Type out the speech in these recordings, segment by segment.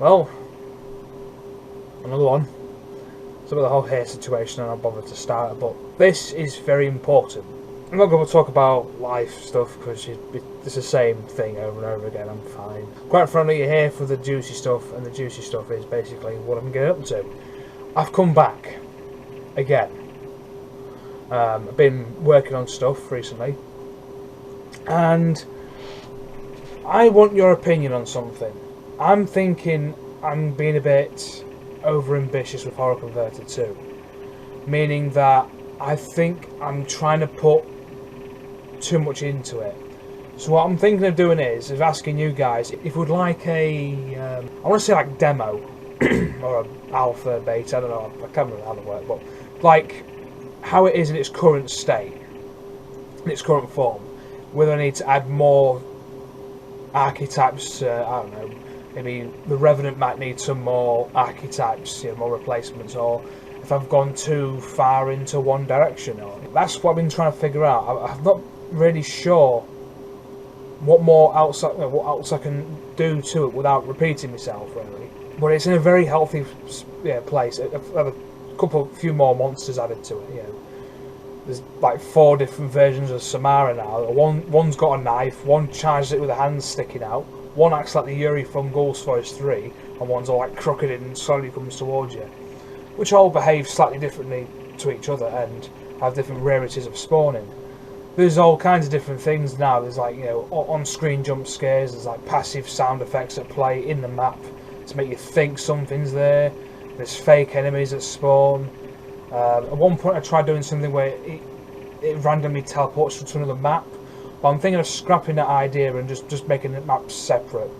Well, another one. It's about the whole hair situation, and I'll bother to start it, but this is very important. I'm not going to talk about life stuff because it's the same thing over and over again. I'm fine. Quite frankly, you're here for the juicy stuff, and the juicy stuff is basically what I'm getting up to. I've come back again. I've been working on stuff recently, and I want your opinion on something. I'm thinking I'm being a bit over ambitious with Horror Converter 2, meaning that I think I'm trying to put too much into it. So what I'm thinking of doing is asking you guys if you would like I want to say like demo or a alpha, beta, I don't know, I can't remember how they work, but like how it is in its current state, in its current form, whether I need to add more archetypes, I don't know, maybe the Revenant might need some more archetypes, more replacements, or if I've gone too far into one direction. Or that's what I've been trying to figure out. I'm not really sure what else I can do to it without repeating myself, really. But it's in a very healthy place. I've had a few more monsters added to it. There's like 4 different versions of Samara now. One's got a knife, one charges it with a hand sticking out, one acts like the Yuri from Ghost Force 3, and one's all like crooked and slowly comes towards you. Which all behave slightly differently to each other and have different rarities of spawning. There's all kinds of different things now. There's like, on-screen jump scares, there's like passive sound effects that play in the map to make you think something's there. There's fake enemies that spawn. At one point I tried doing something where it randomly teleports to another map, but I'm thinking of scrapping that idea and just making the maps separate.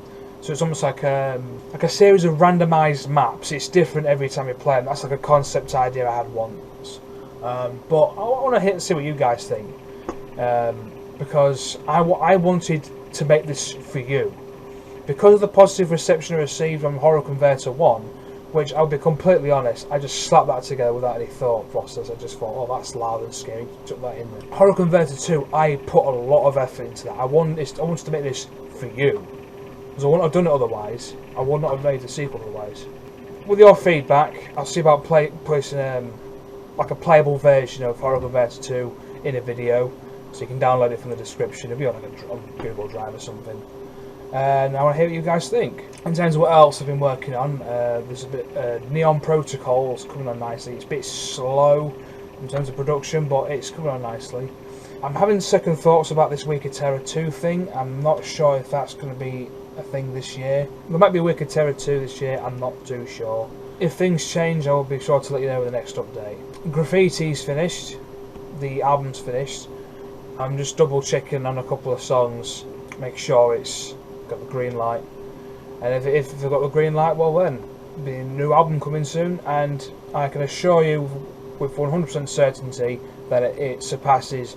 So it's almost like a series of randomised maps. It's different every time you play them. That's like a concept idea I had once. But I want to see what you guys think, because I wanted to make this for you. Because of the positive reception I received on Horror Converter 1, which I'll be completely honest, I just slapped that together without any thought process. I just thought, oh, that's loud and scary, took that in there. Horror Converter 2, I put a lot of effort into that. I wanted to make this for you, because I wouldn't have done it otherwise. I would not have made the sequel otherwise. With your feedback, I'll see about placing like a playable version of Horror Converter 2 in a video, so you can download it from the description. It'll be on like a Google Drive or something. And I want to hear what you guys think. In terms of what else I've been working on, there's a bit Neon Protocols coming on nicely. It's a bit slow in terms of production, but it's coming on nicely. I'm having second thoughts about this Week of Terror 2 thing. I'm not sure if that's going to be a thing this year. There might be a Week of Terror 2 this year, I'm not too sure. If things change, I will be sure to let you know with the next update. Graffiti's finished. The album's finished. I'm just double checking on a couple of songs, make sure it's got the green light, and if they've got the green light, well then the new album coming soon, and I can assure you with 100% certainty that it surpasses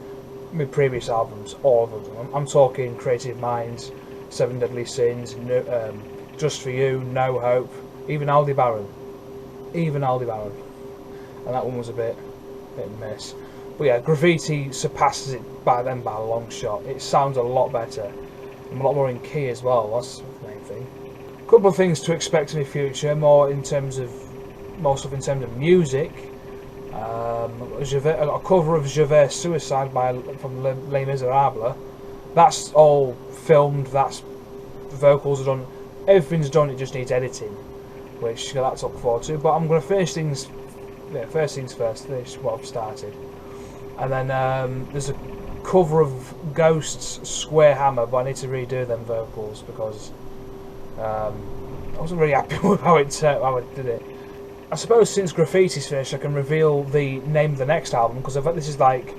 my previous albums, all of them. I'm talking Creative Minds, Seven Deadly Sins, Just For You, No Hope, even Aldebaran, and that one was a bit mess. But yeah, Graffiti surpasses it by a long shot. It sounds a lot better. I'm a lot more in key as well, that's the main thing. A couple of things to expect in the future, more stuff in terms of music. I got a cover of Javert Suicide from Les Miserables. That's all filmed, the vocals are done, everything's done, it just needs editing, which that's up forward to. But I'm going to finish things, first things first, finish what I've started. And then there's a cover of Ghost's Square Hammer, but I need to redo them vocals because I wasn't really happy with how I did it. I suppose since Graffiti's finished, I can reveal the name of the next album, because this is like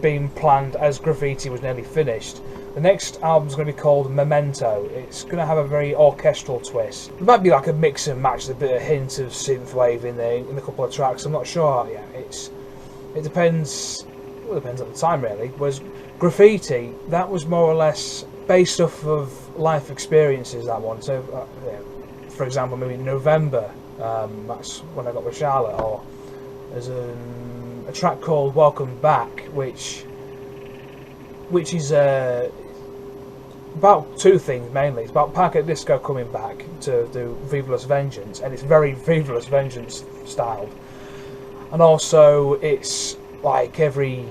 being planned as Graffiti was nearly finished. The next album's going to be called Memento. It's going to have a very orchestral twist. It might be like a mix and match, a bit of hint of synthwave in a couple of tracks. I'm not sure yet. It depends. Well, it depends at the time, really. Whereas Graffiti, that was more or less based off of life experiences, that one. So, for example, maybe in November, that's when I got with Charlotte. Or there's a track called Welcome Back, which is about two things mainly. It's about Park at Disco coming back to do Viva Las Vengeance, and it's very Viva Las Vengeance styled. And also, it's like every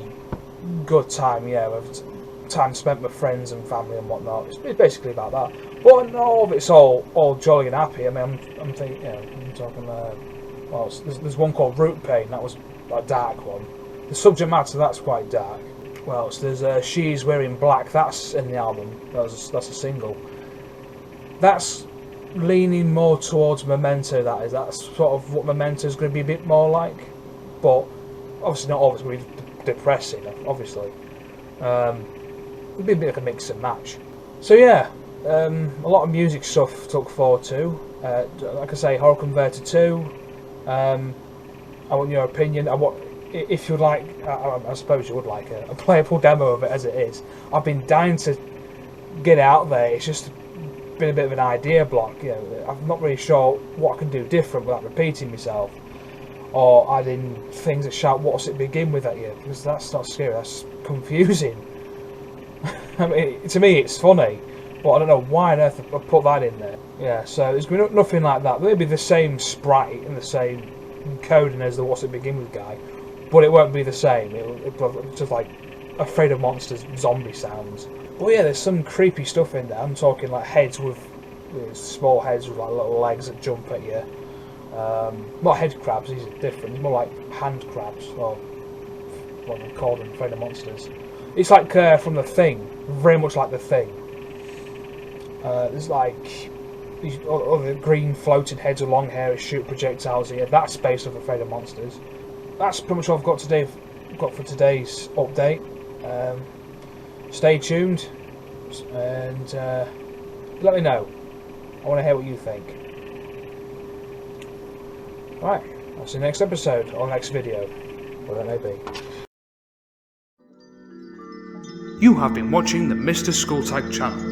good time, with time spent with friends and family and whatnot. It's basically about that. But not all of it's all jolly and happy. I mean, I'm thinking, I'm talking. Well, there's one called Root Pain. That was a dark one. The subject matter, that's quite dark. Well, so there's She's Wearing Black. That's in the album. That's a single. That's leaning more towards Memento. That's sort of what Memento is going to be a bit more like. But obviously not always going to be depressing. Obviously, it'll be a bit like a mix and match. So yeah, a lot of music stuff to look forward to. Like I say, Horror Converter 2. I want your opinion. If you'd like, I suppose you would like a playable demo of it as it is. I've been dying to get it out there. It's just been a bit of an idea block. I'm not really sure what I can do different without repeating myself, or adding things that shout "What's it begin with" at you, because that's not scary. That's confusing. I mean, to me, it's funny, but I don't know why on earth I put that in there. Yeah, so there's going to be nothing like that. There'll be the same sprite and the same coding as the "What's it begin with" guy. But it won't be the same. It'll just like Afraid of Monsters zombie sounds. But yeah, there's some creepy stuff in there. I'm talking like heads with small heads with like little legs that jump at you. Not head crabs, these are different. It's more like hand crabs, or what they call them, Afraid of Monsters. It's like from The Thing, very much like The Thing. There's like these other green floating heads with long hair that shoot projectiles at you. That's based off Afraid of Monsters. That's pretty much all I've got for today's update. Stay tuned and let me know. I want to hear what you think. Alright, I'll see you next episode or next video, whatever it may be. You have been watching the MrSkulltag channel.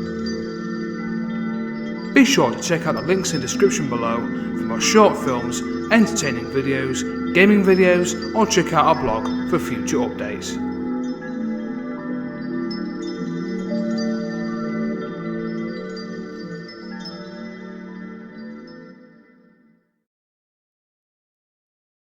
Be sure to check out the links in the description below for more short films, entertaining videos, gaming videos, or check out our blog for future updates.